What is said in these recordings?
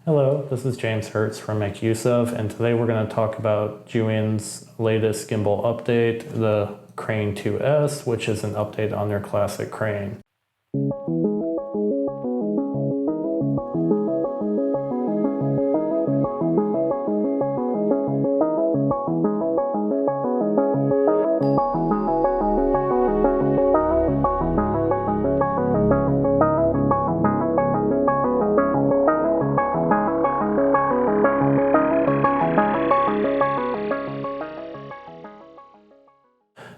Hello, this is James Hertz from Make Use Of, and today we're going to talk about Zhiyun's latest gimbal update, the Crane 2S, which is an update on their classic crane.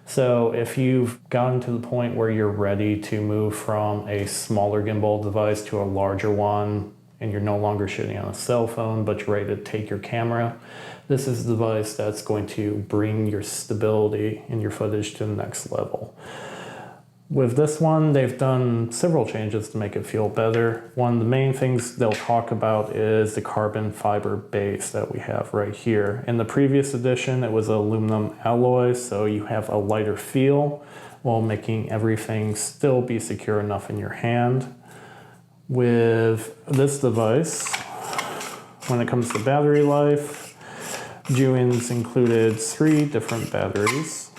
So if you've gotten to the point where you're ready to move from a smaller gimbal device to a larger one, and you're no longer shooting on a cell phone, but you're ready to take your camera, this is the device that's going to bring your stability in your footage to the next level. With this one, they've done several changes to make it feel better. One of the main things they'll talk about is the carbon fiber base that we have right here. In the previous edition, it was aluminum alloy, so you have a lighter feel while making everything still be secure enough in your hand. With this device, when it comes to battery life, Zhiyun's included 3 different batteries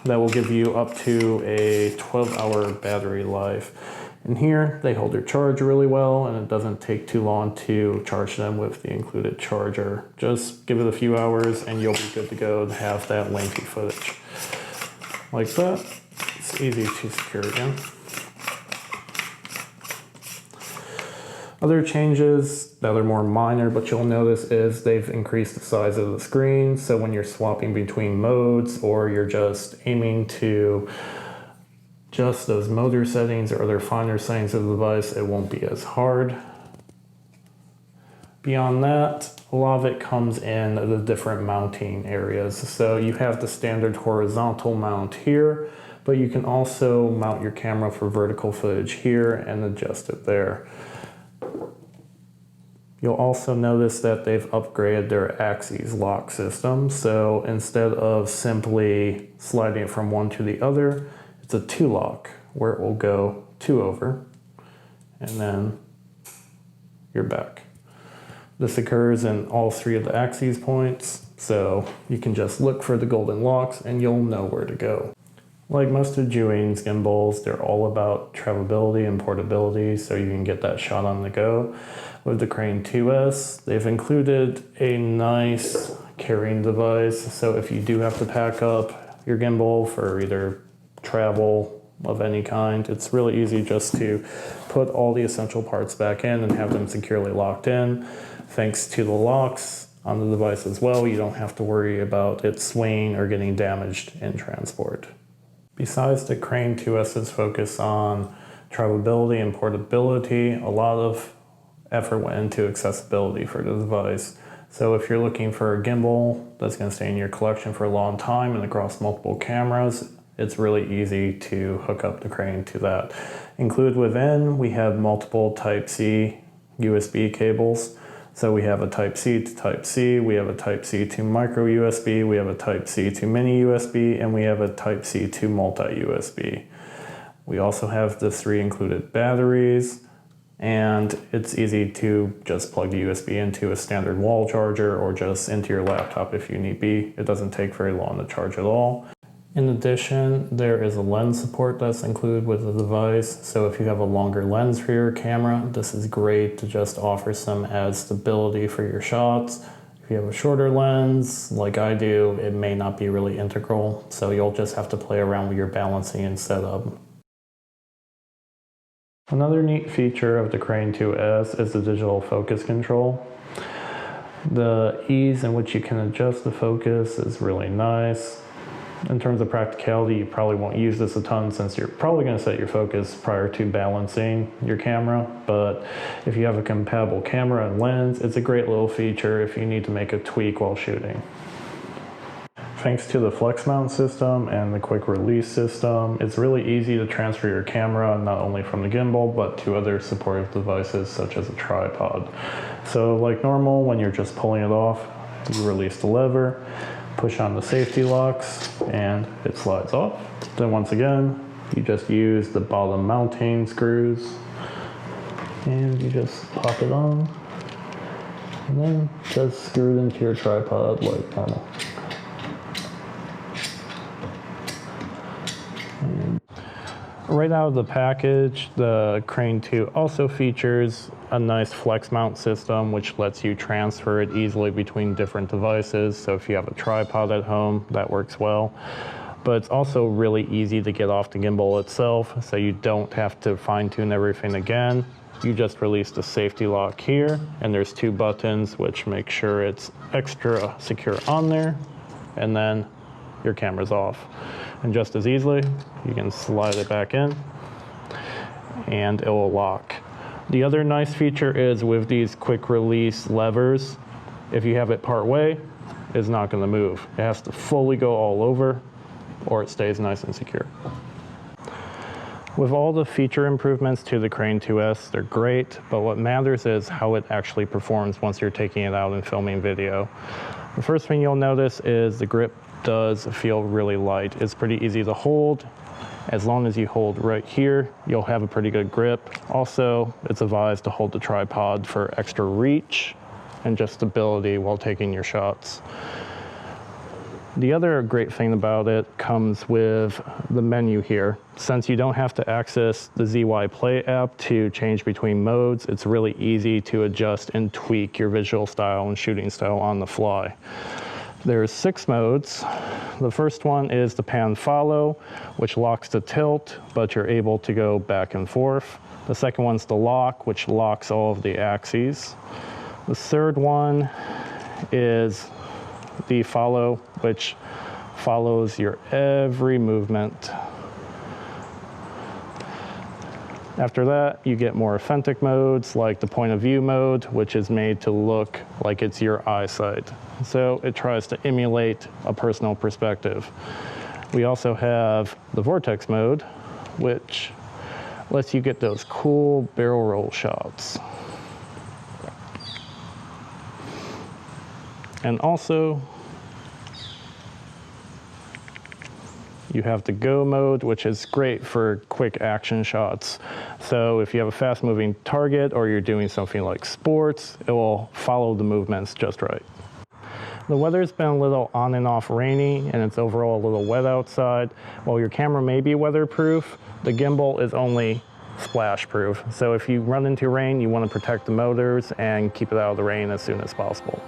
that will give you up to a 12-hour battery life. And here they hold your charge really well, and it doesn't take too long to charge them with the included charger. Just give it a few hours and you'll be good to go to have that lengthy footage. Like that. It's easy to secure again. Other changes that are more minor, but you'll notice, is they've increased the size of the screen. So when you're swapping between modes, or you're just aiming to adjust those motor settings or other finer settings of the device, it won't be as hard. Beyond that, a lot of it comes in the different mounting areas. So you have the standard horizontal mount here, but you can also mount your camera for vertical footage here and adjust it there. You'll also notice that they've upgraded their axis lock system. So instead of simply sliding it from one to the other, it's a 2 lock where it will go 2 over and then you're back. This occurs in all 3 of the axis points, so you can just look for the golden locks and you'll know where to go. Like most of Zhiyun's gimbals, they're all about travelability and portability, so you can get that shot on the go. With the Crane 2S, they've included a nice carrying device, so if you do have to pack up your gimbal for either travel of any kind, it's really easy just to put all the essential parts back in and have them securely locked in. Thanks to the locks on the device as well, you don't have to worry about it swinging or getting damaged in transport. Besides the Crane 2S's focus on travelability and portability, a lot of effort went into accessibility for the device. So if you're looking for a gimbal that's going to stay in your collection for a long time and across multiple cameras, it's really easy to hook up the Crane to that. Included within, we have multiple Type-C USB cables. So we have a Type-C to Type-C, we have a Type-C to micro USB, we have a Type-C to mini USB, and we have a Type-C to multi-USB. We also have the 3 included batteries, and it's easy to just plug the USB into a standard wall charger or just into your laptop if you need be. It doesn't take very long to charge at all. In addition, there is a lens support that's included with the device, so if you have a longer lens for your camera, this is great to just offer some added stability for your shots. If you have a shorter lens, like I do, it may not be really integral, so you'll just have to play around with your balancing and setup. Another neat feature of the Crane 2S is the digital focus control. The ease in which you can adjust the focus is really nice. In terms of practicality, you probably won't use this a ton since you're probably going to set your focus prior to balancing your camera, but if you have a compatible camera and lens, it's a great little feature if you need to make a tweak while shooting. Thanks to the flex mount system and the quick release system, it's really easy to transfer your camera not only from the gimbal but to other supportive devices such as a tripod. So like normal, when you're just pulling it off, you release the lever, push on the safety locks, and it slides off. Then once again, you just use the bottom mounting screws and you just pop it on And then just screw it into your tripod like normal. And right out of the package, the Crane 2 also features a nice flex mount system which lets you transfer it easily between different devices. So if you have a tripod at home, that works well. But it's also really easy to get off the gimbal itself, so you don't have to fine-tune everything again. You just release the safety lock here, and there's 2 buttons which make sure it's extra secure on there, and then your camera's off. And just as easily, you can slide it back in, and it will lock. The other nice feature is with these quick release levers, if you have it part way, it's not going to move. It has to fully go all over, or it stays nice and secure. With all the feature improvements to the Crane 2S, they're great, but what matters is how it actually performs once you're taking it out and filming video. The first thing you'll notice is the grip does feel really light. It's pretty easy to hold. As long as you hold right here, you'll have a pretty good grip. Also, it's advised to hold the tripod for extra reach and just stability while taking your shots. The other great thing about it comes with the menu here. Since you don't have to access the ZY Play app to change between modes, it's really easy to adjust and tweak your visual style and shooting style on the fly. There's 6 modes. The first one is the pan follow, which locks the tilt, but you're able to go back and forth. The second one's the lock, which locks all of the axes. The third one is the follow, which follows your every movement. After that, you get more authentic modes like the point of view mode, which is made to look like it's your eyesight. So it tries to emulate a personal perspective. We also have the vortex mode, which lets you get those cool barrel roll shots. And also, you have the go mode, which is great for quick action shots. So if you have a fast moving target or you're doing something like sports, it will follow the movements just right. The weather's been a little on and off rainy, and it's overall a little wet outside. While your camera may be weatherproof, the gimbal is only splash proof. So if you run into rain, you want to protect the motors and keep it out of the rain as soon as possible.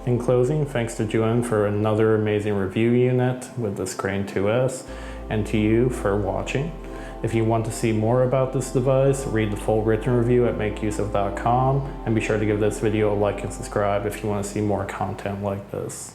In closing, thanks to Zhiyun for another amazing review unit with this Crane 2S, and to you for watching. If you want to see more about this device, read the full written review at makeuseof.com, and be sure to give this video a like and subscribe if you want to see more content like this.